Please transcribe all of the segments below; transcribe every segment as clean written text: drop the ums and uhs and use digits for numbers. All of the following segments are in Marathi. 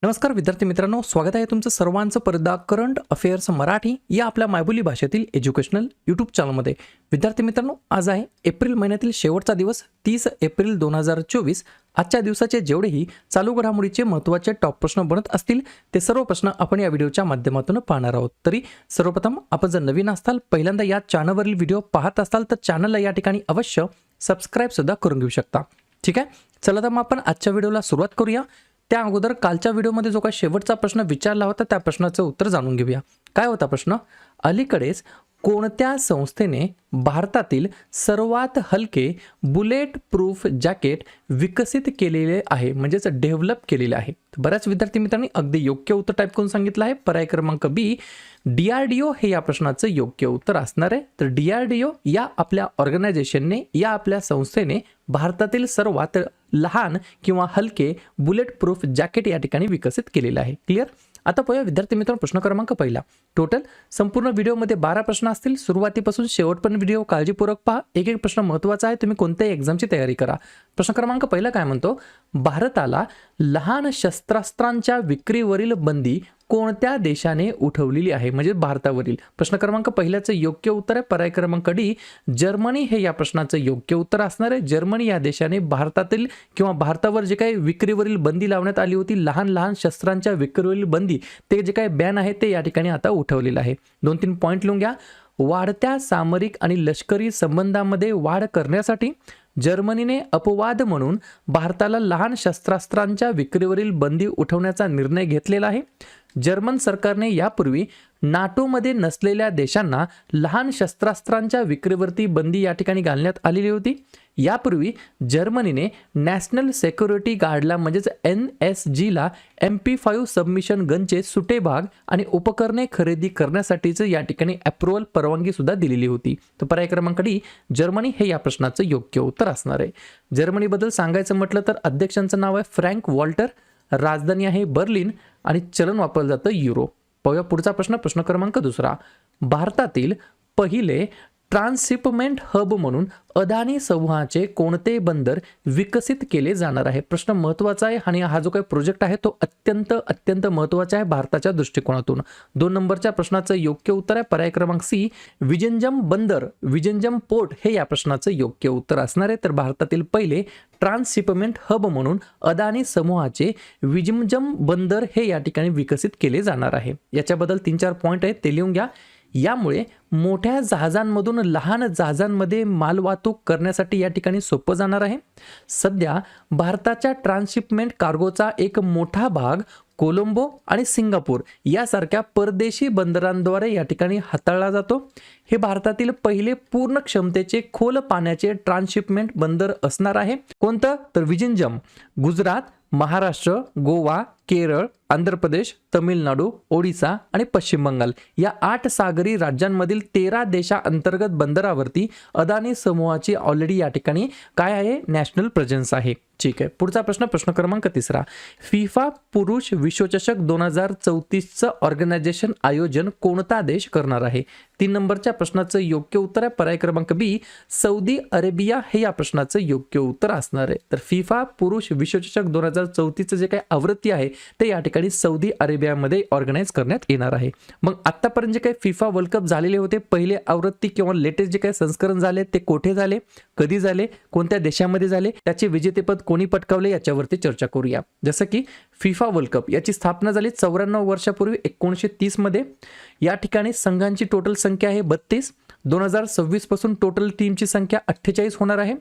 नमस्कार विद्यार्थी मित्रांनो, स्वागत आहे तुमचं सर्वांचं परदा करंट अफेअर्स मराठी या आपल्या मायबोली भाषेतील एज्युकेशनल यूट्यूब चॅनलमध्ये. विद्यार्थी मित्रांनो, आज आहे एप्रिल महिन्यातील शेवटचा दिवस 30 एप्रिल 2024. आजच्या दिवसाचे जेवढेही चालू घडामोडीचे महत्त्वाचे टॉप प्रश्न बनत असतील ते सर्व प्रश्न आपण या व्हिडिओच्या माध्यमातून पाहणार आहोत. तरी सर्वप्रथम आपण जर नवीन असाल, पहिल्यांदा या चॅनलवरील व्हिडिओ पाहत असाल तर चॅनलला या ठिकाणी अवश्य सबस्क्राईब सुद्धा करून घेऊ शकता. ठीक आहे, चला तर मग आपण आजच्या व्हिडिओला सुरुवात करूया. त्या अगोदर कालच्या व्हिडिओमध्ये जो काही शेवटचा प्रश्न विचारला होता त्या प्रश्नाचं उत्तर जाणून घेऊया. काय होता प्रश्न? अलीकडेच कोणत्या संस्थेने भारतातील सर्वात हलके बुलेट प्रूफ जॅकेट विकसित केलेले आहे, म्हणजेच डेव्हलप केलेले आहे? बऱ्याच विद्यार्थी मित्रांनी अगदी योग्य उत्तर टाईप करून सांगितलं आहे. पर्याय क्रमांक बी, DRDO हे या प्रश्नाचं योग्य उत्तर असणार आहे. तर DRDO या आपल्या ऑर्गनायझेशनने, या आपल्या संस्थेने भारतातील सर्वात लहान किंवा हलके बुलेट प्रूफ जॅकेट या ठिकाणी विकसित केलेलं आहे. क्लिअर? आता पाहूया विद्यार्थी मित्रांनो प्रश्न क्रमांक पहिला. टोटल संपूर्ण व्हिडिओमध्ये 12 प्रश्न असतील. सुरुवातीपासून शेवटपर्यंत व्हिडिओ काळजीपूर्वक पहा. एक एक प्रश्न महत्त्वाचा आहे, तुम्ही कोणत्याही एक्झामची तयारी करा. प्रश्न क्रमांक पहिला काय म्हणतो? भारताला लहान शस्त्रास्त्रांच्या विक्रीवरील बंदी कोणत्या देशाने उठवलेली आहे, म्हणजे भारतावरील? प्रश्न क्रमांक पहिल्याचं योग्य उत्तर आहे पर्याय क्रमांक डी, जर्मनी हे या प्रश्नाचं योग्य उत्तर असणार आहे. जर्मनी या देशाने भारतातील किंवा भारतावर जे काही विक्रीवरील बंदी लावण्यात आली होती, लहान लहान शस्त्रांच्या विक्रीवरील बंदी, ते जे काही बॅन आहे ते या ठिकाणी आता उठवलेलं आहे. 2-3 पॉईंट लिहून घ्या. वाढत्या सामरिक आणि लष्करी संबंधांमध्ये वाढ करण्यासाठी जर्मनीने अपवाद म्हणून भारताला लहान शस्त्रास्त्रांच्या विक्रीवरील बंदी उठवण्याचा निर्णय घेतलेला आहे. जर्मन सरकारने यापूर्वी नाटोमध्ये नसलेल्या देशांना लहान शस्त्रास्त्रांच्या विक्रीवरती बंदी या ठिकाणी घालण्यात आलेली होती. यापूर्वी जर्मनीने नॅशनल सिक्युरिटी गार्डला म्हणजेच NSGला MP5 सबमिशन गनचे सुटे भाग आणि उपकरणे खरेदी करण्यासाठीच या ठिकाणी अप्रुव्हल परवानगी सुद्धा दिलेली होती. तर पर्याय क्रमांक डी, जर्मनी हे या प्रश्नाचं योग्य उत्तर असणार आहे. जर्मनीबद्दल सांगायचं म्हटलं तर अध्यक्षांचं नाव आहे फ्रँक वॉल्टर, राजधानी आहे बर्लिन आणि चलन वापरलं जातं युरो. पाहूया पुढचा प्रश्न. प्रश्न क्रमांक दुसरा. भारतातील पहिले ट्रान्सशिपमेंट हब म्हणून अदानी समूहाचे कोणते बंदर विकसित केले जाणार आहे? प्रश्न महत्त्वाचा आहे आणि हा जो काही प्रोजेक्ट आहे तो अत्यंत महत्त्वाचा आहे भारताच्या दृष्टिकोनातून. 2 नंबरच्या प्रश्नाचं योग्य उत्तर आहे पर्याय क्रमांक सी, विजंजम बंदर, विजंजम पोर्ट हे या प्रश्नाचं योग्य उत्तर असणार आहे. तर भारतातील पहिले ट्रान्सशिपमेंट हब म्हणून अदानी समूहाचे विजंजम बंदर हे या ठिकाणी विकसित केले जाणार आहे. याच्याबद्दल 3-4 पॉईंट आहेत, ते लिहून घ्या. यामुळे मोठ्या जहाजांमधून लहान जहाजांमध्ये मालवाहतूक करण्यासाठी या ठिकाणी सोपं जाणार आहे. सध्या भारताच्या ट्रान्सशिपमेंट कार्गोचा एक मोठा भाग कोलंबो आणि सिंगापूर यासारख्या परदेशी बंदरांद्वारे या ठिकाणी हाताळला जातो. हे भारतातील पहिले पूर्ण क्षमतेचे खोल पाण्याचे ट्रान्सशिपमेंट बंदर असणार आहे. कोणतं? तर विजिंजम. गुजरात, महाराष्ट्र, गोवा, केरळ, आंध्र प्रदेश, तमिळनाडू, ओडिसा आणि पश्चिम बंगाल या 8 सागरी राज्यांमधील 13 देशांतर्गत बंदरावरती अदानी समूहाची ऑलरेडी या ठिकाणी काय आहे? नॅशनल प्रेझेन्स आहे. ठीक आहे, पुढचा प्रश्न. प्रश्न क्रमांक तिसरा. फिफा पुरुष विश्वचषक 2034चं ऑर्गनायझेशन आयोजन कोणता देश करणार आहे? 3 नंबरच्या प्रश्नाचं योग्य उत्तर आहे पर्याय क्रमांक बी, सौदी अरेबिया हे या प्रश्नाचं योग्य उत्तर असणार आहे. तर फिफा पुरुष विश्वचषक 2034चं जे काही आवृत्ती आहे ते या ठिकाणी सौदी अरेबियामध्ये ऑर्गनाईज करण्यात येणार आहे. मग आतापर्यंत जे काही फिफा वर्ल्ड कप झालेले होते, पहिले आवृत्ती किंवा लेटेस्ट जे काही संस्करण झाले ते कोठे झाले, कधी झाले, कोणत्या देशामध्ये झाले, त्याचे विजेतेपद कोणी पटकावले याच्यावरती चर्चा करूया. जसं की फिफा वर्ल्ड कप याची स्थापना झाली 94 वर्षापूर्वी 1930 मध्ये. या ठिकाणी संघांची टोटल संख्या आहे 32. 2026 पासून टोटल टीमची संख्या 48 होणार आहे.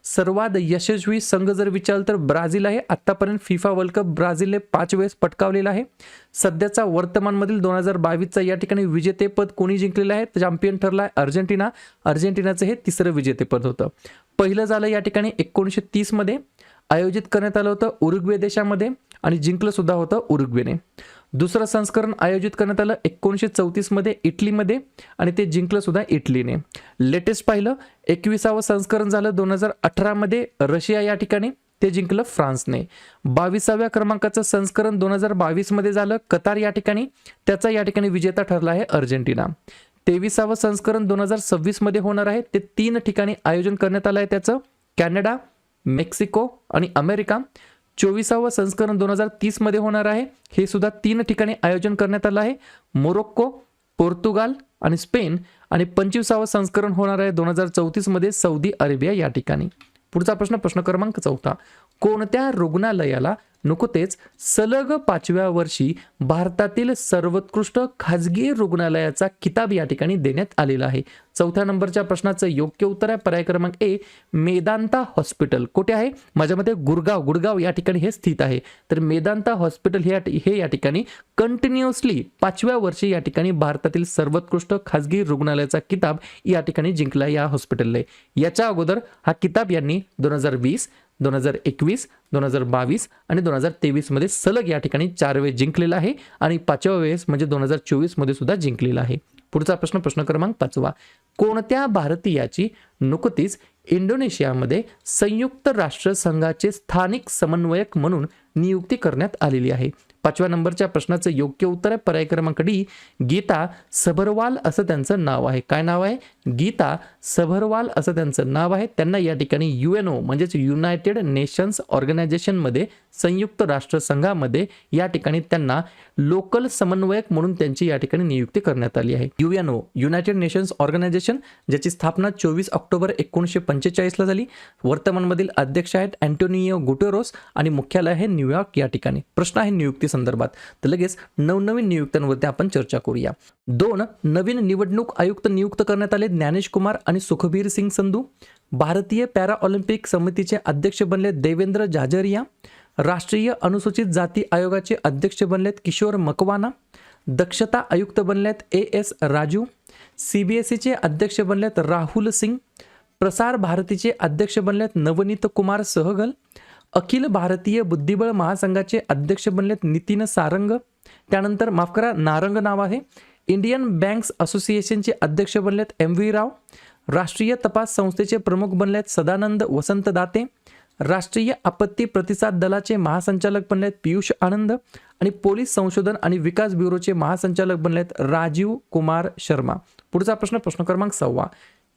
सर्वात यशस्वी संघ जर विचारलं तर ब्राझील आहे. आतापर्यंत फिफा वर्ल्ड कप ब्राझीलने 5 वेळेस पटकावलेला आहे. सध्याचा वर्तमानमधील 2022चा या ठिकाणी विजेतेपद कोणी जिंकलेलं आहे? चॅम्पियन ठरला आहे अर्जेंटिना. अर्जेंटिनाचं हे 3रं विजेतेपद होतं. पहिलं झालं या ठिकाणी 1930 मध्ये, आयोजित करण्यात आलं होतं उरुग्वे देशामध्ये आणि जिंकलं सुद्धा होतं उरुग्वेने. दुसरं संस्करण आयोजित करण्यात आलं 1934 मध्ये इटलीमध्ये आणि ते जिंकलं सुद्धा इटलीने. लेटेस्ट पाहिलं 21वं संस्करण झालं 2018 मध्ये रशिया या ठिकाणी, ते जिंकलं फ्रान्सने. 22व्या क्रमांकाचं संस्करण 2022 मध्ये झालं कतार या ठिकाणी, त्याचा या ठिकाणी विजेता ठरला आहे अर्जेंटिना. 23वं संस्करण 2026 मध्ये होणार आहे, ते 3 ठिकाणी आयोजन करण्यात आलं आहे त्याचं, कॅनडा, मेक्सिको आणि अमेरिका. 24वे संस्करण 2030 मध्ये होणार आहे. हे सुद्धा 3 ठिकाणी आयोजन करण्यात आलं आहे, मोरोक्को, पोर्तुगाल आणि स्पेन. आणि 25वे संस्करण होणार आहे 2034 मध्ये सौदी अरेबिया या ठिकाणी. पुढचा प्रश्न, प्रश्न क्रमांक 4. कोणत्या रुग्णालयाला नुकतेच सलग 5व्या वर्षी भारतातील सर्वोत्कृष्ट खाजगी रुग्णालयाचा किताब या ठिकाणी देण्यात आलेला आहे? 4थ्या नंबरच्या प्रश्नाचं योग्य उत्तर आहे पर्याय क्रमांक ए, मेदांता हॉस्पिटल. कुठे आहे? माझ्यामध्ये गुडगाव या ठिकाणी हे स्थित आहे. तर मेदांता हॉस्पिटल हे या ठिकाणी कंटिन्युअसली 5व्या वर्षी या ठिकाणी भारतातील सर्वोत्कृष्ट खाजगी रुग्णालयाचा किताब या ठिकाणी जिंकला या हॉस्पिटलने. याच्या अगोदर हा किताब यांनी 2020, 2021, 2022 आणि 2023 मध्ये सलग या ठिकाणी 4 वेळेस जिंकलेला आहे आणि 5व्या वेळेस म्हणजे 2024 मध्ये सुद्धा जिंकलेला आहे. पुढचा प्रश्न, प्रश्न क्रमांक 5. कोणत्या भारतीयाची नुकतीच इंडोनेशियामध्ये संयुक्त राष्ट्र संघाचे स्थानिक समन्वयक म्हणून नियुक्ती करण्यात आलेली आहे? 5व्या नंबरच्या प्रश्नाचं योग्य उत्तर आहे पर्याय क्रमांक डी, गीता सबरवाल असं त्यांचं नाव आहे. काय नाव आहे? गीता सबरवाल असं त्यांचं नाव आहे. त्यांना या ठिकाणी UNO म्हणजेच युनायटेड नेशन्स ऑर्गनायझेशनमध्ये, संयुक्त राष्ट्र संघामध्ये या ठिकाणी त्यांना लोकल समन्वयक म्हणून त्यांची या ठिकाणी नियुक्ती करण्यात आली आहे. UNO युनायटेड नेशन्स ऑर्गनायझेशन, ज्याची स्थापना 24 ऑक्टोबर 1945 ला झाली. वर्तमानमधील अध्यक्ष आहेत अँटोनियो गुटेरोस आणि मुख्यालय आहे न्यूयॉर्क या ठिकाणी. प्रश्न आहे नियुक्ती संदर्भात, तर लगेच नवनवीन नियुक्त्यांवरती आपण चर्चा करूया. 2 नवीन निवडणूक आयुक्त नियुक्त करण्यात आले, ज्ञानेश कुमार आणि सुखबीर सिंग संधू. भारतीय पॅरा ऑलिम्पिक समितीचे अध्यक्ष बनले देवेंद्र झाझरिया. राष्ट्रीय अनुसूचित जाती आयोगाचे अध्यक्ष बनलेत किशोर मकवाना. दक्षता आयुक्त बनलेत AS राजू. CBSEचे अध्यक्ष बनलेत राहुल सिंग. प्रसार भारतीचे अध्यक्ष बनलेत नवनीत कुमार सहगल. अखिल भारतीय बुद्धिबळ महासंघाचे अध्यक्ष बनलेत नितीन सारंग. त्यानंतर माफ करा, नारंग नाव आहे. इंडियन बँक्स असोसिएशनचे अध्यक्ष बनलेत MV राव. राष्ट्रीय तपास संस्थेचे प्रमुख बनलेत सदानंद वसंत दाते. राष्ट्रीय आपत्ती प्रतिसाद दलाचे महासंचालक बनलेत पियुष आनंद. आणि पोलीस संशोधन आणि विकास ब्युरोचे महासंचालक बनलेत राजीव कुमार शर्मा. पुढचा प्रश्न, प्रश्न क्रमांक 6.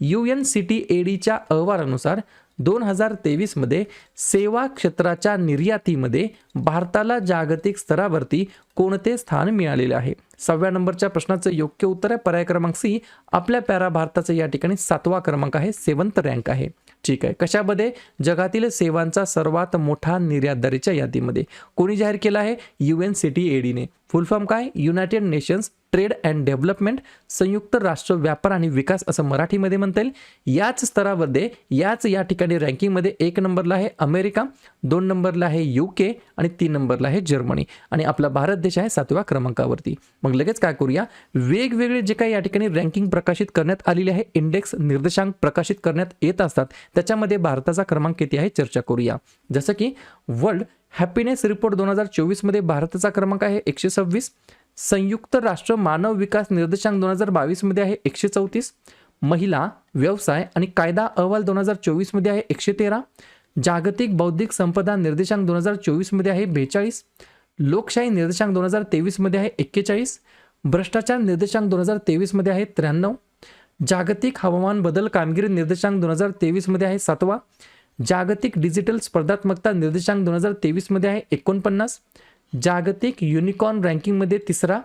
UNCTADच्या अहवालानुसार 2023 मध्ये सेवा क्षेत्राच्या निर्यातीमध्ये भारताला जागतिक स्तरावरती कोणते स्थान मिळालेले आहे? 6व्या नंबरच्या प्रश्नाचं योग्य उत्तर आहे पर्याय क्रमांक सी, आपल्या पॅरा भारताचा या ठिकाणी 7वा क्रमांक आहे, 7th रँक आहे. ठीक आहे. कशामध्ये? जगातील सेवांचा सर्वात मोठा निर्यातदारीच्या यादीमध्ये. कोणी जाहीर केला आहे? UNCTADने. फुल फॉर्म काय? United nations trade and development, संयुक्त राष्ट्र व्यापार आणि विकास असं मराठीमध्ये म्हणता येईल. याच स्तरामध्ये, याच या ठिकाणी रँकिंगमध्ये 1 नंबरला आहे अमेरिका, 2 नंबरला आहे UK आणि 3 नंबरला आहे जर्मनी. आणि आपला भारत देश आहे 7व्या क्रमांकावरती. मग लगेच काय करूया, वेगवेगळे जे काही या ठिकाणी रँकिंग प्रकाशित करण्यात आलेले आहे, इंडेक्स निर्देशांक प्रकाशित करण्यात येत असतात, त्याच्यामध्ये भारताचा क्रमांक किती आहे चर्चा करूया. जसं की वर्ल्ड हॅपीनेस रिपोर्ट 2024 मध्ये भारताचा क्रमांक आहे 126. संयुक्त राष्ट्र मानव विकास निर्देशांक 2022 मध्ये आहे 134. महिला, व्यवसाय आणि कायदा अहवाल 2024 मध्ये आहे 113. जागतिक बौद्धिक संपदा निर्देशांक 2024 मध्ये आहे 42. लोकशाही निर्देशांक 2023 मध्ये आहे 41. भ्रष्टाचार निर्देशांक 2023 मध्ये आहे 93. जागतिक हवामान बदल कामगिरी निर्देशांक 2023 मध्ये आहे 7वा. जागतिक डिजिटल स्पर्धात्मकता निर्देशांक 2023 मध्ये आहे 49. जागतिक युनिकॉर्न रँकिंगमध्ये 3रा.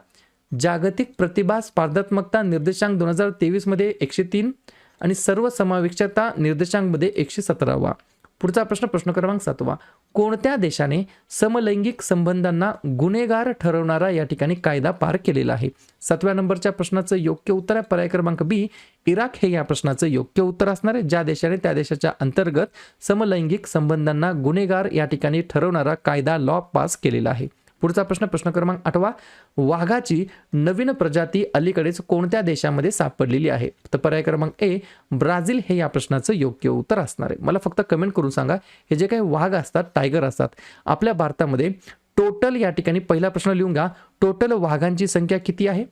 जागतिक प्रतिभा स्पर्धात्मकता निर्देशांक 2023 मध्ये 103 आणि सर्व समावेशकता निर्देशांकमध्ये 117वा. पुढचा प्रश्न, प्रश्न क्रमांक 7वा. कोणत्या देशाने समलैंगिक संबंधांना गुन्हेगार ठरवणारा या ठिकाणी कायदा पार केलेला आहे? 7व्या नंबरच्या प्रश्नाचं योग्य उत्तर आहे पर्याय क्रमांक बी, इराक हे या प्रश्नाचं योग्य उत्तर असणार आहे. ज्या देशाने त्या देशाच्या अंतर्गत समलैंगिक संबंधांना गुन्हेगार या ठिकाणी ठरवणारा कायदा लॉ पास केलेला आहे. पुढचा प्रश्न, प्रश्न क्रमांक 8वा. वाघाची नवीन प्रजाती अलीकडेच कोणत्या देशामध्ये सापडलेली आहे? तर पर्याय क्रमांक ए, ब्राझील हे या प्रश्नाचं योग्य उत्तर असणार आहे. मला फक्त कमेंट करून सांगा, हे जे काही वाघ असतात, टायगर असतात, आपल्या भारतामध्ये टोटल या ठिकाणी पहिला प्रश्न लिहून घ्या, टोटल वाघांची संख्या किती आहे?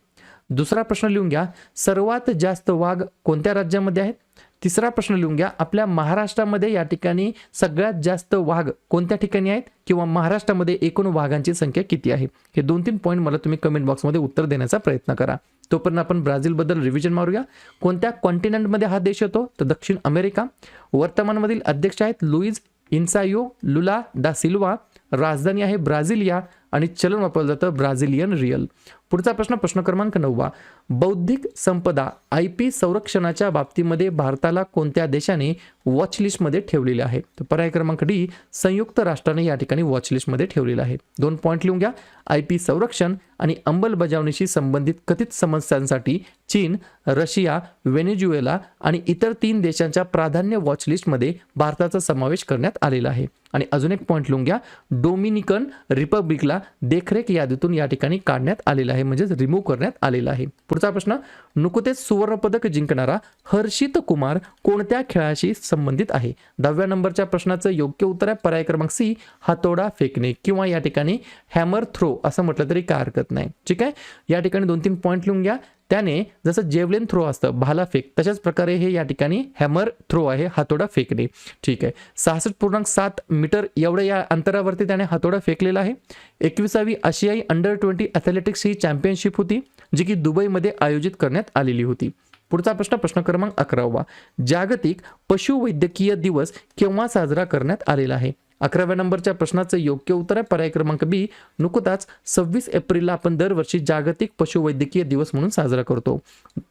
दुसरा प्रश्न लिहून घ्या, सर्वात जास्त वाघ कोणत्या राज्यामध्ये आहेत? तिसरा प्रश्न लिहून घ्या, आपल्या महाराष्ट्रामध्ये या ठिकाणी सगळ्यात जास्त वाघ कोणत्या ठिकाणी आहेत किंवा महाराष्ट्रामध्ये एकूण वाघांची संख्या किती आहे? हे 2-3 पॉईंट मला तुम्ही कमेंट बॉक्समध्ये उत्तर देण्याचा प्रयत्न करा. तोपर्यंत आपण ब्राझीलबद्दल रिव्हिजन मारूया. कोणत्या कॉन्टिनेंटमध्ये हा देश येतो? तर दक्षिण अमेरिका. वर्तमानमधील अध्यक्ष आहेत लुईज इन्सायो लुला दा सिल्वा. राजधानी आहे ब्राझिलिया आणि चलन वापरलं जातं ब्राझिलियन रियल. पुढचा प्रश्न क्रमांक 9. बौद्धिक संपदा IP संरक्षणाच्या बाबतीमध्ये भारताला कोणत्या देशाने वॉचलिस्टमध्ये ठेवलेले आहे? तर पर्याय क्रमांक डी, संयुक्त राष्ट्राने या ठिकाणी वॉचलिस्टमध्ये ठेवलेलं आहे. 2 पॉईंट लिहून घ्या. IP संरक्षण आणि अंमलबजावणीशी संबंधित कथित समस्यांसाठी चीन, रशिया, व्हेनेझुएला आणि इतर 3 देशांच्या प्राधान्य वॉचलिस्टमध्ये भारताचा समावेश करण्यात आलेला आहे. आणि अजून एक पॉईंट लिहून घ्या. डोमिनिकन रिपब्लिकला देखरेख यादीतून या ठिकाणी काढण्यात आलेला आहे, म्हणजेच रिमूव्ह करण्यात आलेला आहे. पुढचा प्रश्न, नुकतेच सुवर्णपदक जिंकणारा हर्षित कुमार कोणत्या खेळाशी संबंधित आहे? 10व्या नंबरच्या प्रश्नाचं योग्य उत्तर आहे पर्याय क्रमांक सी, हातोडा फेकणे किंवा या ठिकाणी हॅमर थ्रो असं म्हटलं तरी काय हरकत नाही. ठीक आहे, या ठिकाणी 2-3 पॉईंट लिहून घ्या. त्याने जसं जेवलिन थ्रो असतं भाला फेक, तशाच प्रकारे हे या ठिकाणी हॅमर थ्रो आहे, हातोडा फेकणे. ठीक आहे, 66.7 मीटर एवढ्या या अंतरावरती त्याने हातोडा फेकलेला आहे. 21वी आशियाई अंडर 20 ॲथलेटिक्स ही चॅम्पियनशिप होती, जी की दुबईमध्ये आयोजित करण्यात आलेली होती. पुढचा प्रश्न क्रमांक 11. जागतिक पशुवैद्यकीय दिवस केव्हा साजरा करण्यात आलेला आहे? 11व्या नंबरच्या प्रश्नाचं योग्य उत्तर आहे पर्याय क्रमांक बी, नुकताच 26 एप्रिलला आपण दरवर्षी जागतिक पशुवैद्यकीय दिवस म्हणून साजरा करतो.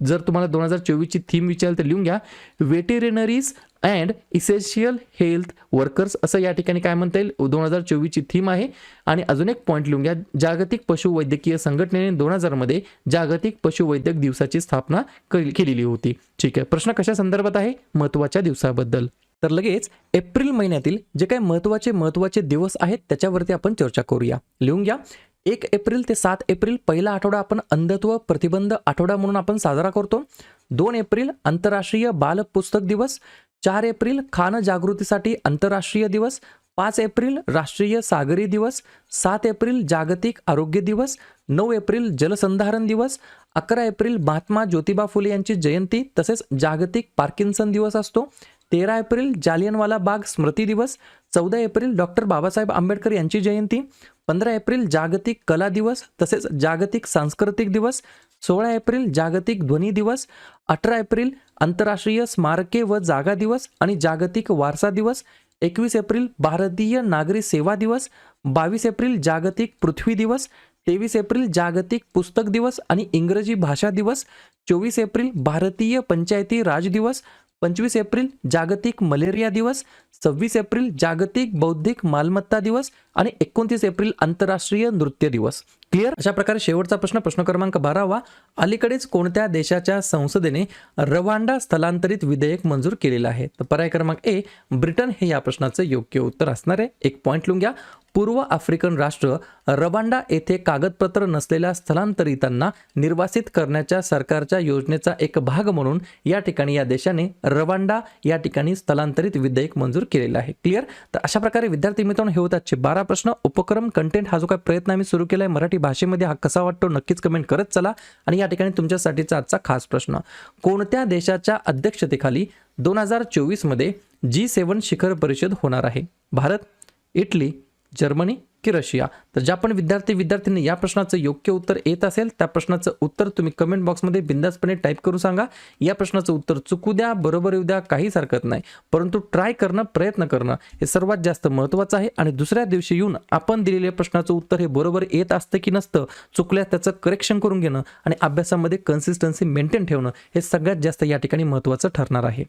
जर तुम्हाला 2024 ची थीम विचारली तर लिहून घ्या, वेटेरिनरीज अँड इसेन्शियल हेल्थ वर्कर्स असं या ठिकाणी काय म्हणता येईल, 2024 ची थीम आहे. आणि अजून एक पॉईंट लिहून घ्या, जागतिक पशुवैद्यकीय संघटनेने 2000 मध्ये जागतिक पशुवैद्यक दिवसाची स्थापना केलेली होती. ठीक आहे, प्रश्न कशा संदर्भात आहे? महत्त्वाच्या दिवसाबद्दल. तर लगेच एप्रिल महिन्यातील जे काही महत्त्वाचे दिवस आहेत त्याच्यावरती आपण चर्चा करूया. लिहून घ्या, 1 एप्रिल ते 7 एप्रिल पहिला आठवडा आपण अंधत्व प्रतिबंध आठवडा म्हणून आपण साजरा करतो. 2 एप्रिल आंतरराष्ट्रीय बाल पुस्तक दिवस. 4 एप्रिल खान जागृतीसाठी आंतरराष्ट्रीय दिवस. 5 एप्रिल राष्ट्रीय सागरी दिवस. 7 एप्रिल जागतिक आरोग्य दिवस. 9 एप्रिल जलसंधारण दिवस. 11 एप्रिल महात्मा ज्योतिबा फुले यांची जयंती तसेच जागतिक पार्किन्सन दिवस असतो. 13 एप्रिल जालियनवाला बाग स्मृती दिवस. 14 एप्रिल डॉक्टर बाबासाहेब आंबेडकर यांची जयंती. 15 एप्रिल जागतिक कला दिवस तसेच जागतिक सांस्कृतिक दिवस. 16 एप्रिल जागतिक ध्वनी दिवस. 18 एप्रिल आंतरराष्ट्रीय स्मारके व जागा दिवस आणि जागतिक वारसा दिवस. 21 एप्रिल भारतीय नागरी सेवा दिवस. 22 एप्रिल जागतिक पृथ्वी दिवस. 23 एप्रिल जागतिक पुस्तक दिवस आणि इंग्रजी भाषा दिवस. 24 एप्रिल भारतीय पंचायती राज दिवस. 25 एप्रिल जागतिक मलेरिया दिवस. 26 एप्रिल जागतिक बौद्धिक मालमत्ता दिवस आणि 29 एप्रिल आंतरराष्ट्रीय नृत्य दिवस. क्लिअर? अशा प्रकारे शेवटचा प्रश्न क्रमांक 12. अलीकडेच कोणत्या देशाच्या संसदेने रवांडा स्थलांतरित विधेयक मंजूर केलेलं आहे? तर पर्याय क्रमांक ए, ब्रिटन हे या प्रश्नाचं योग्य उत्तर असणार आहे. 1 पॉईंट लिहून घ्या. पूर्व आफ्रिकन राष्ट्र रवांडा येथे कागदपत्र नसलेल्या स्थलांतरितांना निर्वासित करण्याच्या सरकारच्या योजनेचा एक भाग म्हणून या ठिकाणी या देशाने रवांडा या ठिकाणी स्थलांतरित विधेयक मंजूर केलेलं आहे. क्लिअर? तर अशा प्रकारे विद्यार्थी मित्रांनो हे होतात 12 प्रश्न. उपक्रम कंटेंट हा जो काही प्रयत्न आम्ही सुरू केला आहे मराठी भाषेमध्ये हा कसा वाटतो नक्कीच कमेंट करत चला. आणि या ठिकाणी तुमच्यासाठीचा आजचा खास प्रश्न, कोणत्या देशाच्या अध्यक्षतेखाली 2024 मध्ये G7 शिखर परिषद होणार आहे? भारत, इटली, जर्मनी की रशिया? तर ज्या पण विद्यार्थ्यांनी या प्रश्नाचं योग्य उत्तर येत असेल त्या प्रश्नाचं उत्तर तुम्ही कमेंट बॉक्समध्ये बिंदासपणे टाईप करून सांगा. या प्रश्नाचं उत्तर चुकू द्या, बरोबर येऊ द्या, काहीच हरकत नाही, परंतु ट्राय करणं, प्रयत्न करणं हे सर्वात जास्त महत्त्वाचं आहे. आणि दुसऱ्या दिवशी येऊन आपण दिलेल्या प्रश्नाचं उत्तर हे बरोबर येत असतं की नसतं, चुकल्यास त्याचं करेक्शन करून घेणं आणि अभ्यासामध्ये कन्सिस्टन्सी मेंटेन ठेवणं हे सगळ्यात जास्त या ठिकाणी महत्त्वाचं ठरणार आहे.